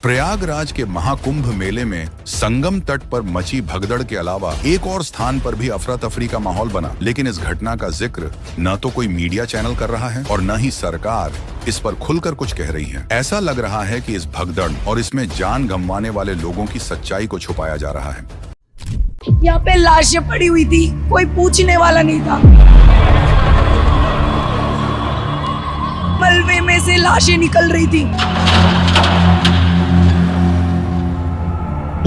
प्रयागराज के महाकुंभ मेले में संगम तट पर मची भगदड़ के अलावा एक और स्थान पर भी अफरा तफरी का माहौल बना, लेकिन इस घटना का जिक्र न तो कोई मीडिया चैनल कर रहा है और न ही सरकार इस पर खुलकर कुछ कह रही है। ऐसा लग रहा है कि इस भगदड़ और इसमें जान गंवाने वाले लोगों की सच्चाई को छुपाया जा रहा है। यहाँ पे लाशें पड़ी हुई थी, कोई पूछने वाला नहीं था। मलबे में से लाशें निकल रही थी।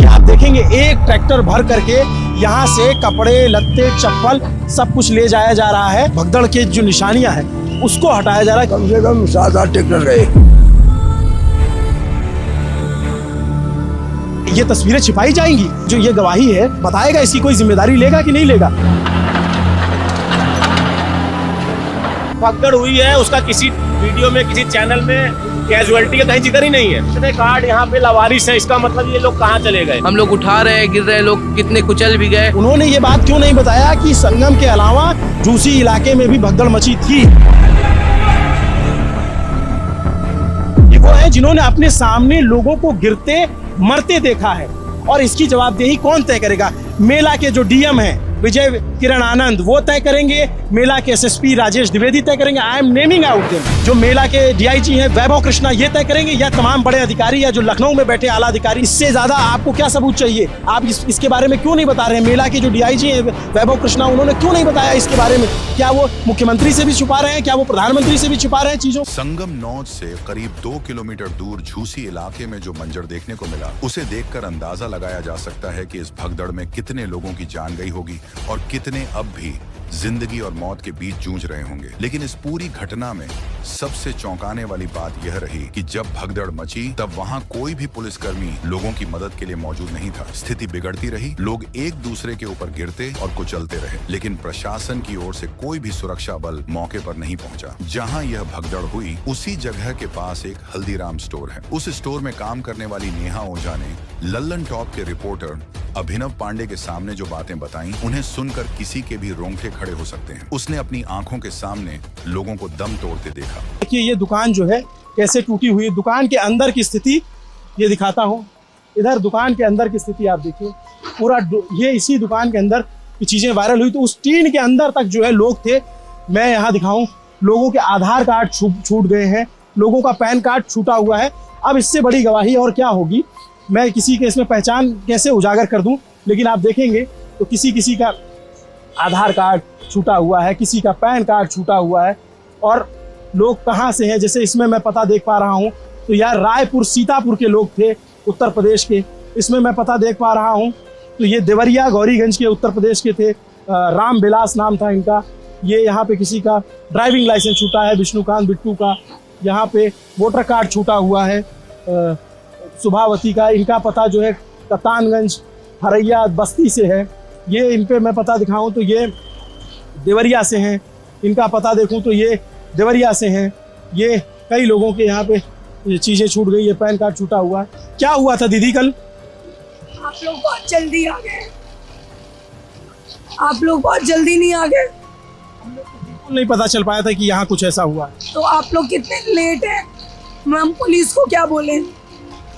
आप देखेंगे एक ट्रैक्टर भर करके यहाँ से कपड़े, लत्ते, चप्पल सब कुछ ले जाया जा रहा है। भगदड़ के जो निशानियां हैं उसको हटाया जा रहा है। कम से कम 7-8 ट्रैक्टर गए। ये तस्वीरें छिपाई जाएंगी, जो ये गवाही है बताएगा, इसकी कोई जिम्मेदारी लेगा कि नहीं लेगा। भगदड़ हुई है, उसका किसी वीडियो में, किसी चैनल में कैजुअलिटी का कहीं जिक्र ही नहीं है। इतने कार्ड यहाँ पे लावारिस है, इसका मतलब ये लोग कहाँ चले गए। हम लोग उठा रहे हैं, गिर रहे हैं, लोग कितने कुचल भी गए। उन्होंने ये बात क्यों नहीं बताया कि संगम के अलावा झूसी इलाके में भी भगदड़ मची थी। ये वो है जिन्होंने अपने सामने लोगों को गिरते मरते देखा है, और इसकी जवाबदेही कौन तय करेगा? मेला के जो डीएम हैं विजय किरण आनंद, वो तय करेंगे। मेला के एसएसपी राजेश द्विवेदी तय करेंगे। I am naming out them. जो मेला के डीआईजी हैं वैभव कृष्णा, ये तय करेंगे, या तमाम बड़े अधिकारी या जो लखनऊ में बैठे आला अधिकारी। इससे ज्यादा आपको क्या सबूत चाहिए? आप इसके बारे में क्यों नहीं बता रहे हैं? मेला के जो डीआईजी हैं वैभव कृष्णा, उन्होंने क्यों नहीं बताया इसके बारे में? क्या वो मुख्यमंत्री से भी छुपा रहे हैं? क्या वो प्रधानमंत्री से भी छुपा रहे हैं चीजों? संगम नौज से करीब 2 किलोमीटर दूर झूसी इलाके में जो मंजर देखने को मिला, उसे देखकर अंदाजा लगाया जा सकता है कि इस भगदड़ में कितने लोगों की जान गई होगी और कितने अब भी जिंदगी और मौत के बीच जूझ रहे होंगे। लेकिन इस पूरी घटना में सबसे चौंकाने वाली बात यह रही कि जब भगदड़ मची तब वहां कोई भी पुलिसकर्मी लोगों की मदद के लिए मौजूद नहीं था। स्थिति बिगड़ती रही, लोग एक दूसरे के ऊपर गिरते और कुचलते रहे, लेकिन प्रशासन की ओर से कोई भी सुरक्षा बल मौके पर नहीं पहुंचा। जहां यह भगदड़ हुई उसी जगह के पास एक हल्दीराम स्टोर है। उस स्टोर में काम करने वाली नेहा ओझा ने लल्लन टॉप के रिपोर्टर अभिनव पांडे के सामने जो बातें बताई, उन्हें सुनकर किसी के भी रोंगटे खड़े हो सकते हैं। उसने अपनी आंखों के सामने लोगों को दम तोड़ते देखा। देखिए ये दुकान जो है कैसे टूटी हुई है। दुकान के अंदर की स्थिति ये दिखाता हूँ। इधर दुकान के अंदर की स्थिति आप देखिए, पूरा ये इसी दुकान के अंदर की चीजें वायरल हुई तो उस टीन के अंदर तक जो है लोग थे। मैं यहाँ दिखाऊं, लोगों के आधार कार्ड छूट गए हैं, लोगों का पैन कार्ड छूटा हुआ है। अब इससे बड़ी गवाही और क्या होगी? मैं किसी के इसमें पहचान कैसे उजागर कर दूं, लेकिन आप देखेंगे तो किसी का आधार कार्ड छूटा हुआ है, किसी का पैन कार्ड छूटा हुआ है, और लोग कहाँ से हैं। जैसे इसमें मैं पता देख पा रहा हूँ तो यार रायपुर सीतापुर के लोग थे, उत्तर प्रदेश के। इसमें मैं पता देख पा रहा हूँ तो ये देवरिया गौरीगंज के उत्तर प्रदेश के थे। राम बिलास नाम था इनका। ये यहाँ पे किसी का ड्राइविंग लाइसेंस छूटा है, विष्णुकांत बिट्टू का। यहाँ पे वोटर कार्ड छूटा हुआ है सुभावती का। इनका पता जो है कप्तानगंज हरैया बस्ती से है। ये इन पे मैं पता दिखाऊं तो ये देवरिया से हैं। इनका पता देखूं तो ये देवरिया से हैं। ये कई लोगों के यहाँ पे ये चीज़ें छूट गई। ये पैन कार्ड छूटा हुआ है। क्या हुआ था दीदी कल? आप लोग बहुत जल्दी आ गए। आप लोग बहुत जल्दी नहीं आ गए। नहीं पता चल पाया था कि यहाँ कुछ ऐसा हुआ है। तो आप लोग कितने लेट हैं? हम पुलिस को क्या बोले?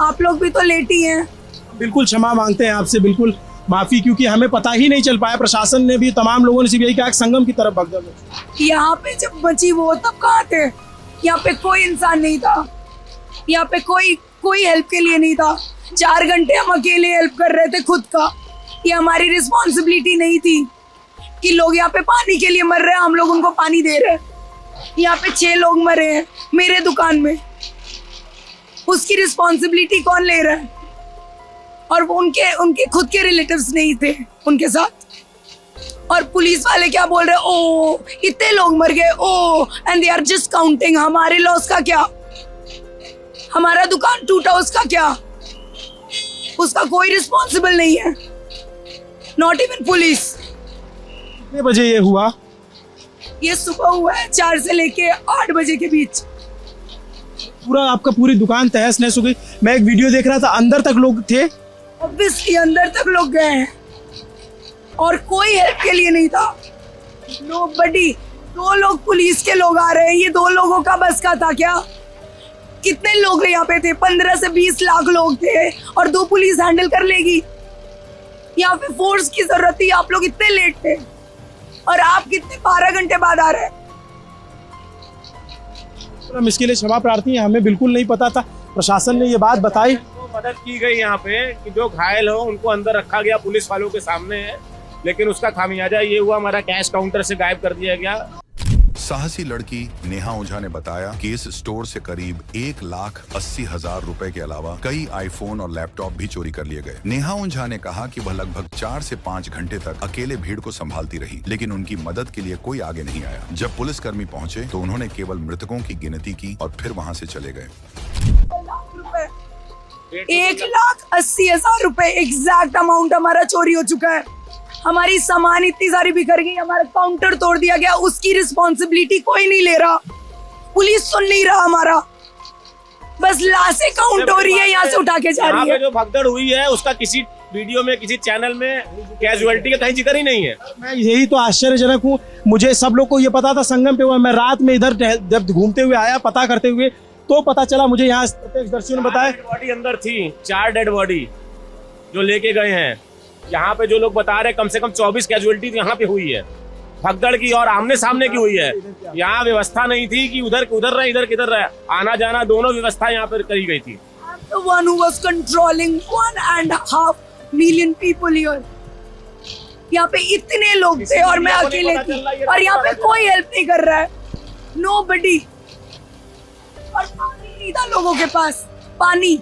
आप लोग भी तो लेट ही हैं। बिल्कुल क्षमा मांगते हैं आपसे, बिल्कुल माफी, क्योंकि हमें पता ही नहीं चल पाया। प्रशासन ने भी, तमाम लोगों ने सिर्फ यही कहा कि संगम की तरफ भगदड़ है। यहाँ पे जब बची वो तब कहाँ थे? यहाँ पे कोई इंसान नहीं था। यहाँ पे कोई हेल्प के लिए नहीं था। 4 घंटे हम अकेले हेल्प कर रहे थे खुद का। ये हमारी रिस्पॉन्सिबिलिटी नहीं थी कि लोग यहाँ पे पानी के लिए मर रहे हैं, हम लोग उनको पानी दे रहे हैं। यहाँ पे 6 लोग मरे हैं मेरे दुकान में, उसकी रिस्पॉन्सिबिलिटी कौन ले रहा है? और वो उनके खुद के रिलेटिव्स नहीं थे उनके साथ। और पुलिस वाले क्या बोल रहे हैं? ओ इतने लोग मर गए, oh and they are just counting. हमारे लॉस का क्या? हमारा दुकान टूटा उसका क्या? उसका कोई रिस्पॉन्सिबल नहीं है, नॉट इवन पुलिस। कितने बजे ये हुआ? ये सुबह हुआ है 4 से लेके 8 बजे के बीच। पूरा आपका पूरी दुकान तहस नहस हो गई। मैं एक वीडियो देख रहा था, अंदर तक लोग थे। ऑब्वियसली अंदर तक लोग गए हैं और कोई हेल्प के लिए नहीं था। नोबडी। 2 लोग पुलिस के लोग आ रहे हैं, ये 2 लोगों का बस का था क्या? कितने लोग यहाँ पे थे? 15 से 20 लाख लोग थे और 2 पुलिस हैंडल कर लेगी? यहाँ पे फोर्स की जरूरत थी, आप लोग इतने लेट थे और आप कितने 12 घंटे बाद आ रहे हैं। हम इसके लिए क्षमा प्रार्थी हैं, हमें बिल्कुल नहीं पता था। प्रशासन ने ये बात बताई, मदद की गई यहाँ पे कि जो घायल हो उनको अंदर रखा गया पुलिस वालों के सामने है, लेकिन उसका खामियाजा ये हुआ हमारा कैश काउंटर से गायब कर दिया गया। साहसी लड़की नेहा ओझा ने बताया कि इस स्टोर से करीब 1,80,000 रुपए के अलावा कई आईफोन और लैपटॉप भी चोरी कर लिए गए। नेहा ओझा ने कहा कि वह लगभग 4 से 5 घंटे तक अकेले भीड़ को संभालती रही, लेकिन उनकी मदद के लिए कोई आगे नहीं आया। जब पुलिसकर्मी पहुंचे तो उन्होंने केवल मृतकों की गिनती की और फिर वहां से चले गए। 1,80,000 रुपए एग्जैक्ट अमाउंट हमारा चोरी हो चुका है। हमारी सामान इतनी सारी बिखर गई, हमारा काउंटर तोड़ दिया गया, उसकी रिस्पॉन्सिबिलिटी कोई नहीं ले रहा, पुलिस सुन नहीं रहा हमारा, बस लाशें काउंट हो रही है, यहाँ से उठा के जा रही है। जो भगदड़ हुई है उसका किसी वीडियो में किसी चैनल में कैजुअलिटी का कहीं जिक्र ही नहीं है। मैं यही तो आश्चर्यजनक हूँ। मुझे सब लोग को ये पता था संगम पे हुआ, मैं रात में इधर जब घूमते हुए आया पता करते हुए तो पता चला मुझे, यहाँ प्रत्यक्षदर्शियों ने बताया। बॉडी अंदर थी, 4 डेड बॉडी जो लेके गए हैं। यहाँ पे जो लोग बता रहे हैं कम से कम 24 कैजुअलिटी यहाँ पे हुई है भगदड़ की और आमने सामने की हुई है। यहाँ व्यवस्था नहीं थी कि उधर रहे इधर किधर रहे, आना जाना दोनों व्यवस्था यहाँ पर करी गई थी। The one who was controlling 1.5 million people here. यहाँ पे इतने लोग थे और मैं अकेले थी और यहाँ पे कोई हेल्प नहीं कर रहा है, nobody। और पानी नहीं था लोगों के पास, पानी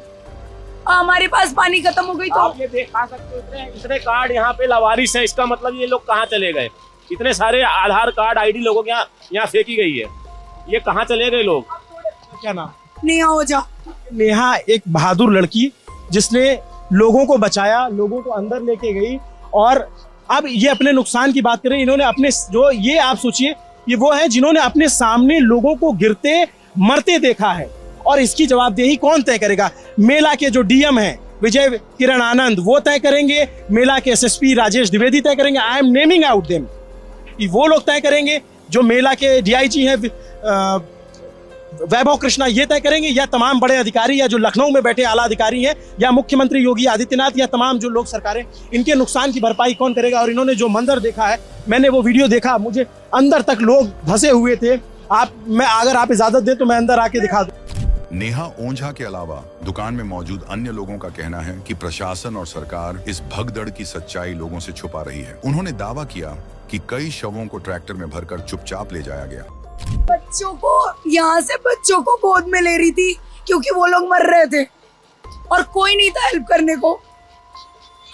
हमारे पास पानी खत्म हो गई तो आप ये देखा सकते हो इतने कार्ड यहाँ पे लावारिस है, इसका मतलब ये लोग कहाँ चले गए? इतने सारे आधार कार्ड आईडी लोगों के यहाँ फेंकी गई है, ये कहाँ चले गए लोग? क्या नाम? नेहा ओझा। नेहा एक बहादुर लड़की जिसने लोगों को बचाया, लोगों को अंदर लेके गई। और अब ये अपने नुकसान की बात करें, इन्होंने अपने जो ये आप सोचिए, ये वो है जिन्होंने अपने सामने लोगों को गिरते मरते देखा है और इसकी जवाबदेही कौन तय करेगा? मेला के जो डीएम हैं विजय किरण आनंद वो तय करेंगे, मेला के एसएसपी राजेश द्विवेदी तय करेंगे, I am naming out them, वो लोग तय करेंगे, जो मेला के डीआईजी हैं वैभव कृष्णा ये तय करेंगे, या तमाम बड़े अधिकारी या जो लखनऊ में बैठे आला अधिकारी हैं, या मुख्यमंत्री योगी आदित्यनाथ, या तमाम जो लोग सरकारें, इनके नुकसान की भरपाई कौन करेगा? और इन्होंने जो मंजर देखा है, मैंने वो वीडियो देखा, मुझे अंदर तक लोग धंसे हुए थे। अगर आप इजाजत दें तो मैं अंदर आके दिखा दूं। नेहा ओझा के अलावा दुकान में मौजूद अन्य लोगों का कहना है कि प्रशासन और सरकार इस भगदड़ की सच्चाई लोगों से छुपा रही है। उन्होंने दावा किया कि कई शवों को ट्रैक्टर में भरकर चुपचाप ले जाया गया। बच्चों को यहाँ से बच्चों को गोद में ले रही थी क्योंकि वो लोग मर रहे थे और कोई नहीं था हेल्प करने को।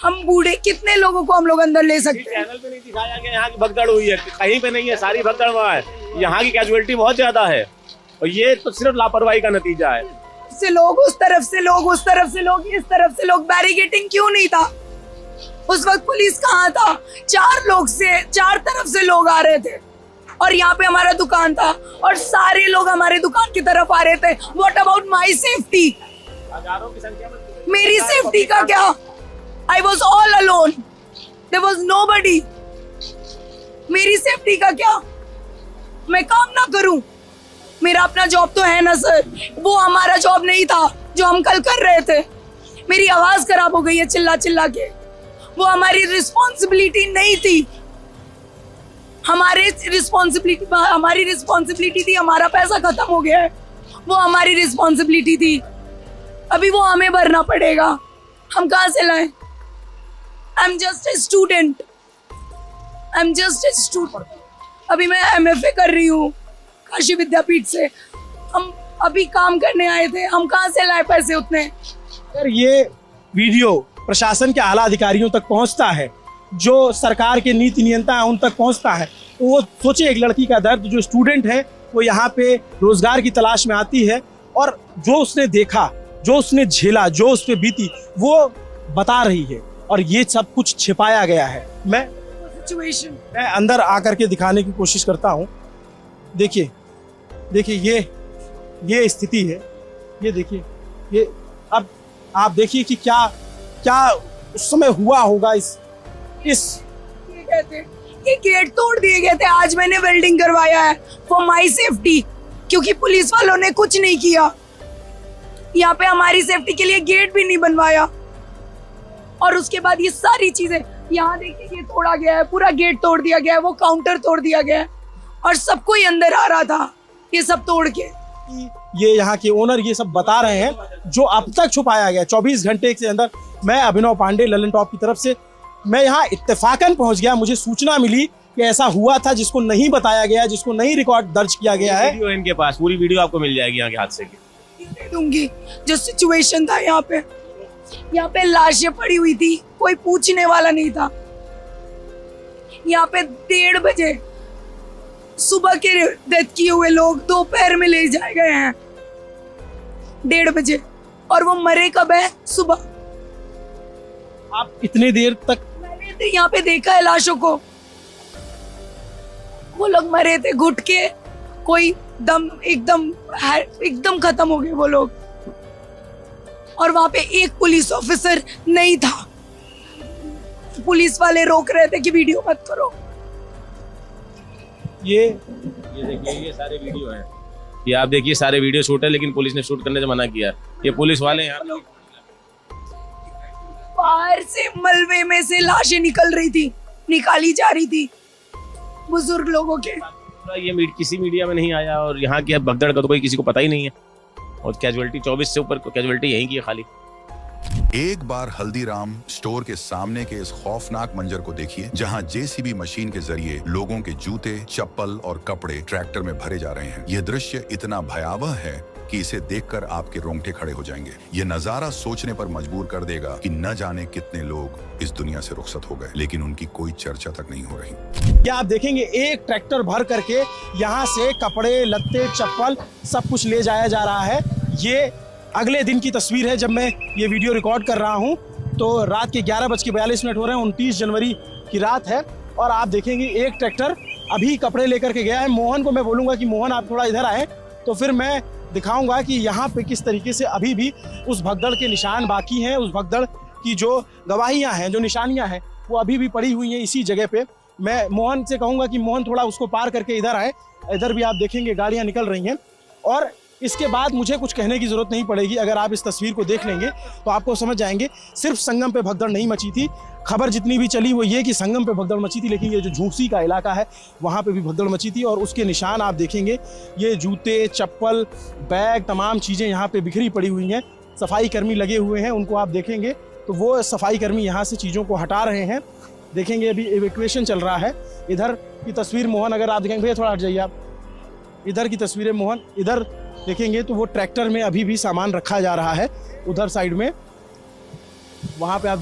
हम बूढ़े कितने लोगों को हम लोग अंदर ले सकते हैं? चैनल पे नहीं दिखाया गया यहाँ की भगदड़ हुई है, कहीं पे नहीं है, सारी भगदड़ वहाँ है। यहाँ की कैजुअलिटी बहुत ज्यादा है और ये तो सिर्फ लापरवाही का नतीजा है। से लोग उस तरफ से लोग उस तरफ से लोग इस तरफ से लोग, बैरिकेडिंग क्यों नहीं था? उस वक्त पुलिस कहाँ था? 4 लोग से 4 तरफ से लोग आ रहे थे और यहाँ पे हमारा दुकान था और सारे लोग हमारे दुकान की तरफ आ रहे थे। What about my safety? हजारों की संख्या में मेरी सेफ्टी का क्या? I was all alone. There was nobody. मेरी सेफ्टी का क्या? मैं काम ना करूं? मेरा अपना जॉब तो है ना सर, वो हमारा जॉब नहीं था जो हम कल कर रहे थे। मेरी आवाज खराब हो गई है चिल्ला चिल्ला के, वो हमारी रिस्पॉन्सिबिलिटी नहीं थी। हमारी रिस्पॉन्सिबिलिटी थी, हमारा पैसा खत्म हो गया है, वो हमारी रिस्पॉन्सिबिलिटी थी। अभी वो हमें भरना पड़ेगा, हम कहाँ से लाएं? I'm just a student. अभी मैं MFA कर रही हूँ काशी विद्यापीठ से। हम अभी काम करने आए थे, हम कहाँ से लाए पैसे उतने? अगर ये वीडियो प्रशासन के आला अधिकारियों तक पहुंचता है, जो सरकार के नीति नियंता है उन तक पहुंचता है, तो वो सोचे एक लड़की का दर्द, जो स्टूडेंट है वो यहाँ पे रोजगार की तलाश में आती है और जो उसने देखा, जो उसने झेला, जो उस पे बीती, वो बता रही है और ये सब कुछ छिपाया गया है। मैं अंदर आकर के दिखाने की कोशिश करता हूँ। देखिए ये स्थिति है, ये देखिए, ये अब आप देखिए कि क्या उस समय हुआ होगा। इस ये गेट तोड़ दिए गए थे। आज मैंने वेल्डिंग करवाया है फॉर माई सेफ्टी, क्योंकि पुलिस वालों ने कुछ नहीं किया। यहाँ पे हमारी सेफ्टी के लिए गेट भी नहीं बनवाया। और उसके बाद ये सारी चीजें, यहाँ देखिए ये तोड़ा गया है, पूरा गेट तोड़ दिया गया है, वो काउंटर तोड़ दिया गया है और सबको ही अंदर आ रहा था ये सब तोड़ के। ये यहाँ के ओनर ये सब बता रहे हैं जो अब तक छुपाया गया 24 घंटे के अंदर। मैं अभिनव पांडे ललन टॉप की तरफ से मैं यहाँ इत्तेफाकन पहुंच गया। मुझे सूचना मिली कि ऐसा हुआ था जिसको नहीं बताया गया, जिसको नहीं रिकॉर्ड दर्ज किया गया है। वीडियो इनके पास, पूरी वीडियो आपको मिल जाएगी यहाँ के हादसे की। दे दूंगी जो सिचुएशन था यहाँ पे लाशें पड़ी हुई थी, कोई पूछने वाला नहीं था। यहाँ पे 1:30 बजे सुबह के डेथ किए हुए लोग दोपहर में ले जाए गए हैं 1:30 बजे, और वो मरे कब है? सुबह। आप इतने देर तक? मैंने तो यहाँ पे देखा है लाशों को, वो लोग मरे थे घुट के, कोई दम एकदम खत्म हो गए वो लोग। और वहां पे एक पुलिस ऑफिसर नहीं था, पुलिस वाले रोक रहे थे कि वीडियो मत करो। ये देखिए, ये सारे वीडियो हैं, ये आप देखिए सारे वीडियो शूट है, लेकिन पुलिस ने शूट करने से मना किया। ये पुलिस वाले यहाँ बाहर से मलबे में से लाशें निकाली जा रही थी बुजुर्ग लोगों के। ये किसी मीडिया में नहीं आया, और यहाँ की भगदड़ का तो कोई किसी को पता ही नहीं है। और कैजुअलिटी 24 से ऊपर कैजुअलिटी यहीं की है खाली। एक बार हल्दीराम स्टोर के सामने के इस खौफनाक मंजर को देखिए, जहां जेसीबी मशीन के जरिए लोगों के जूते, चप्पल और कपड़े ट्रैक्टर में भरे जा रहे हैं। यह दृश्य इतना भयावह है कि इसे देखकर आपके रोंगटे खड़े हो जाएंगे। यह नजारा सोचने पर मजबूर कर देगा कि न जाने कितने लोग इस दुनिया से रुखसत हो गए, लेकिन उनकी कोई चर्चा तक नहीं हो रही। क्या आप देखेंगे एक ट्रैक्टर भर करके यहाँ से कपड़े, लत्ते, चप्पल सब कुछ ले जाया जा रहा है। ये अगले दिन की तस्वीर है जब मैं ये वीडियो रिकॉर्ड कर रहा हूँ, तो रात के 11:42 हो रहे हैं। 29 जनवरी की रात है और आप देखेंगे एक ट्रैक्टर अभी कपड़े लेकर के गया है। मोहन को मैं बोलूँगा कि मोहन आप थोड़ा इधर आए, तो फिर मैं दिखाऊंगा कि यहाँ पे किस तरीके से अभी भी उस भगदड़ के निशान बाकी हैं। उस भगदड़ की जो गवाहियाँ हैं, जो निशानियाँ हैं, वो अभी भी पड़ी हुई हैं इसी जगह पे। मैं मोहन से कहूँगा कि मोहन थोड़ा उसको पार करके इधर आए। इधर भी आप देखेंगे गाड़ियाँ निकल रही हैं, और इसके बाद मुझे कुछ कहने की ज़रूरत नहीं पड़ेगी। अगर आप इस तस्वीर को देख लेंगे तो आपको समझ जाएंगे सिर्फ संगम पे भगदड़ नहीं मची थी। खबर जितनी भी चली वो ये कि संगम पे भगदड़ मची थी, लेकिन ये जो झूसी का इलाका है वहाँ पे भी भगदड़ मची थी। और उसके निशान आप देखेंगे, ये जूते, चप्पल, बैग, तमाम चीज़ें यहाँ पे बिखरी पड़ी हुई हैं। सफाई कर्मी लगे हुए हैं, उनको आप देखेंगे तो वो सफाई कर्मी यहाँ से चीज़ों को हटा रहे हैं। देखेंगे अभी इवैक्यूएशन चल रहा है। इधर की तस्वीर मोहन अगर आप देखेंगे, भैया थोड़ा हट जाइए आप, इधर की तस्वीरें मोहन, इधर देखेंगे तो वो ट्रैक्टर में अभी भी सामान रखा जा रहा है। उधर साइड में वहाँ पे आप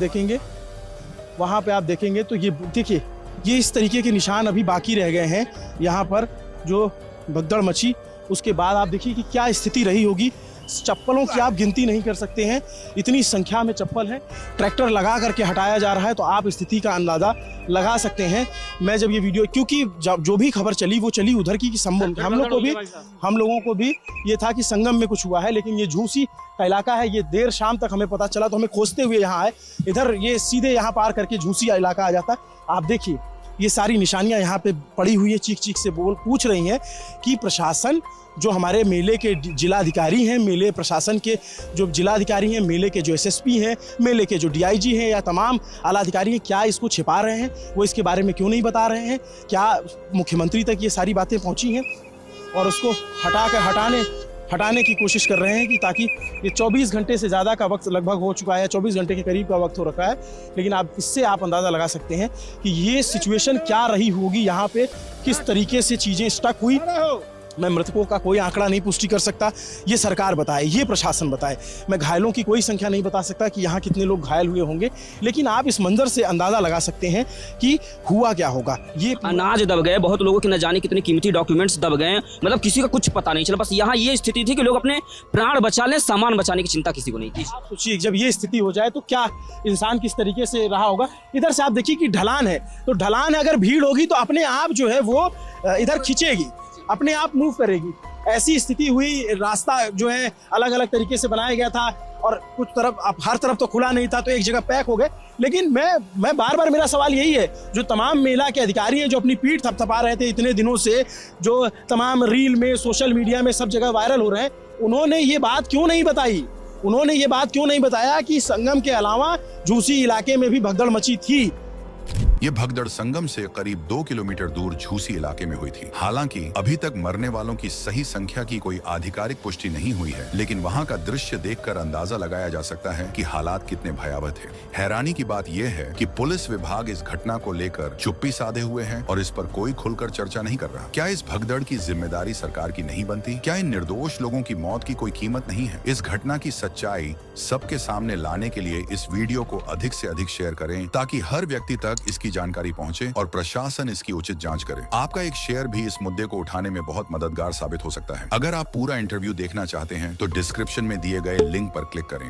देखेंगे तो ये देखिए, ये इस तरीके के निशान अभी बाकी रह गए हैं यहाँ पर जो भगदड़ मची। उसके बाद आप देखिए कि क्या स्थिति रही होगी। चप्पलों की आप गिनती नहीं कर सकते हैं, इतनी संख्या में चप्पल है। ट्रैक्टर लगा करके हटाया जा रहा है, तो आप स्थिति का अंदाज़ा लगा सकते हैं। मैं जब ये वीडियो, क्योंकि जो भी खबर चली वो चली उधर की संगम, हम लोगों को भी ये था कि संगम में कुछ हुआ है, लेकिन ये झूसी का इलाका है। ये देर शाम तक हमें पता चला, तो हमें खोजते हुए यहाँ आए। इधर ये सीधे यहाँ पार करके झूसी इलाका आ जाता है। आप देखिए ये सारी निशानियाँ यहाँ पे पड़ी हुई है। चीख चीख से पूछ रही हैं कि प्रशासन, जो हमारे मेले के जिलाधिकारी हैं, मेले प्रशासन के जो जिलाधिकारी हैं, मेले के जो एसएसपी हैं, मेले के जो डीआईजी हैं या तमाम आला अधिकारी हैं, क्या इसको छिपा रहे हैं? वो इसके बारे में क्यों नहीं बता रहे हैं? क्या मुख्यमंत्री तक ये सारी बातें पहुंची हैं और उसको हटाने की कोशिश कर रहे हैं कि ताकि ये 24 घंटे से ज़्यादा का वक्त लगभग हो चुका है, 24 घंटे के करीब का वक्त हो रखा है, लेकिन इससे आप अंदाज़ा लगा सकते हैं कि ये सिचुएशन क्या रही होगी यहाँ पे, किस तरीके से चीज़ें स्टक हुई। मैं मृतकों का कोई आंकड़ा नहीं पुष्टि कर सकता, ये सरकार बताए, ये प्रशासन बताए। मैं घायलों की कोई संख्या नहीं बता सकता कि यहाँ कितने लोग घायल हुए होंगे, लेकिन आप इस मंजर से अंदाज़ा लगा सकते हैं कि हुआ क्या होगा। ये अनाज दब गए, बहुत लोगों के न जाने कितने कीमती डॉक्यूमेंट्स दब गए, मतलब किसी का कुछ पता नहीं चला। बस यहाँ ये स्थिति थी कि लोग अपने प्राण बचा लें, सामान बचाने की चिंता किसी को नहीं थी। सोचिए जब ये स्थिति हो जाए तो क्या इंसान किस तरीके से रहा होगा। इधर से आप देखिए कि ढलान है, तो ढलान है, अगर भीड़ होगी तो अपने आप जो है वो इधर खींचेगी, अपने आप मूव करेगी। ऐसी स्थिति हुई। रास्ता जो है अलग अलग तरीके से बनाया गया था और कुछ तरफ, अब हर तरफ तो खुला नहीं था, तो एक जगह पैक हो गए। लेकिन मैं बार मेरा सवाल यही है, जो तमाम मेला के अधिकारी हैं जो अपनी पीठ थपथपा रहे थे इतने दिनों से, जो तमाम रील में, सोशल मीडिया में सब जगह वायरल हो रहे हैं, उन्होंने ये बात क्यों नहीं बताई उन्होंने ये बात क्यों नहीं बताया कि संगम के अलावा झूसी इलाके में भी भगदड़ मची थी। ये भगदड़ संगम से करीब 2 किलोमीटर दूर झूसी इलाके में हुई थी। हालांकि अभी तक मरने वालों की सही संख्या की कोई आधिकारिक पुष्टि नहीं हुई है, लेकिन वहां का दृश्य देखकर अंदाजा लगाया जा सकता है कि हालात कितने भयावह थे। हैरानी की बात यह है कि पुलिस विभाग इस घटना को लेकर चुप्पी साधे हुए है और इस पर कोई खुलकर चर्चा नहीं कर रहा। क्या इस भगदड़ की जिम्मेदारी सरकार की नहीं बनती? क्या इन निर्दोष लोगों की मौत की कोई कीमत नहीं है? इस घटना की सच्चाई सबके सामने लाने के लिए इस वीडियो को अधिक से अधिक शेयर करें ताकि हर व्यक्ति तक इसकी जानकारी पहुंचे और प्रशासन इसकी उचित जांच करे। आपका एक शेयर भी इस मुद्दे को उठाने में बहुत मददगार साबित हो सकता है। अगर आप पूरा इंटरव्यू देखना चाहते हैं तो डिस्क्रिप्शन में दिए गए लिंक पर क्लिक करें।